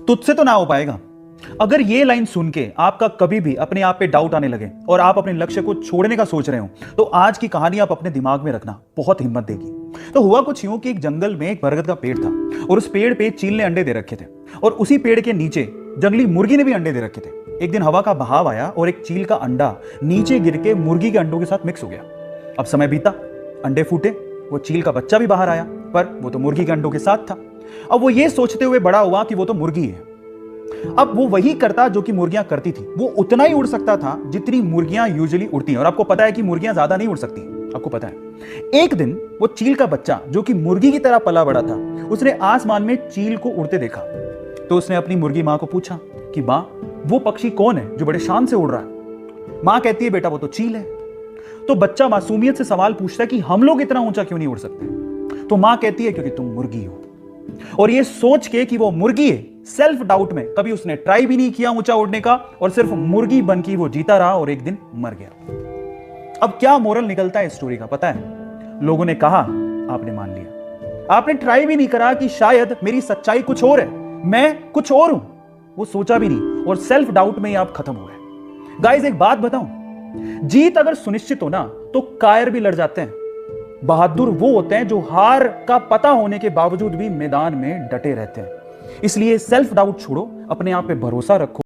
तुझसे तो ना हो पाएगा। अगर ये लाइन सुन के आपका कभी भी अपने आप पे डाउट आने लगे और आप अपने लक्ष्य को छोड़ने का सोच रहे हो, तो आज की कहानी आप अपने दिमाग में रखना, बहुत हिम्मत देगी। तो हुआ कुछ यूं कि एक जंगल में एक बरगद का पेड़ था और उस पेड़ पे चील ने अंडे दे रखे थे और उसी पेड़ के नीचे जंगली मुर्गी ने भी अंडे दे रखे थे। एक दिन हवा का बहाव आया और एक चील का अंडा नीचे गिर के मुर्गी के अंडों के साथ मिक्स हो गया। अब समय बीता, अंडे फूटे, वो चील का बच्चा भी बाहर आया, पर वो तो मुर्गी के अंडों के साथ था। अब वो ये सोचते हुए बड़ा हुआ कि वो तो मुर्गी है। अब वो वही करता जो कि मुर्गियां करती थी, वो उतना ही उड़ सकता था जितनी मुर्गियां यूजुअली उड़ती हैं। और आपको पता है कि मुर्गियां ज्यादा नहीं उड़ सकती, आपको पता है। एक दिन वो चील का बच्चा जो कि मुर्गी की तरह पला बड़ा था, उसने आसमान में चील को उड़ते देखा। तो उसने अपनी मुर्गी मां को पूछा कि मां, वो पक्षी कौन है जो बड़े शान से उड़ रहा है? मां कहती है, बेटा वो तो चील है। तो बच्चा मासूमियत से सवाल पूछता है कि हम लोग इतना ऊंचा क्यों नहीं उड़ सकते? तो मां कहती है, क्योंकि तुम मुर्गी हो। और ये सोच के कि वो मुर्गी है, सेल्फ डाउट में कभी उसने ट्राई भी नहीं किया ऊंचा उड़ने का और सिर्फ मुर्गी बन के वो जीता रहा और एक दिन मर गया। अब क्या मोरल निकलता है इस स्टोरी का पता है? लोगों ने कहा, आपने मान लिया। आपने ट्राई भी नहीं करा कि शायद मेरी सच्चाई कुछ और है, मैं कुछ और हूं, वो सोचा भी नहीं और सेल्फ डाउट में ही आप खत्म हो गए। गाइस एक बात बताऊं, जीत अगर सुनिश्चित हो ना तो कायर भी लड़ जाते हैं। बहादुर वो होते हैं जो हार का पता होने के बावजूद भी मैदान में डटे रहते हैं। इसलिए सेल्फ डाउट छोड़ो, अपने आप पे भरोसा रखो।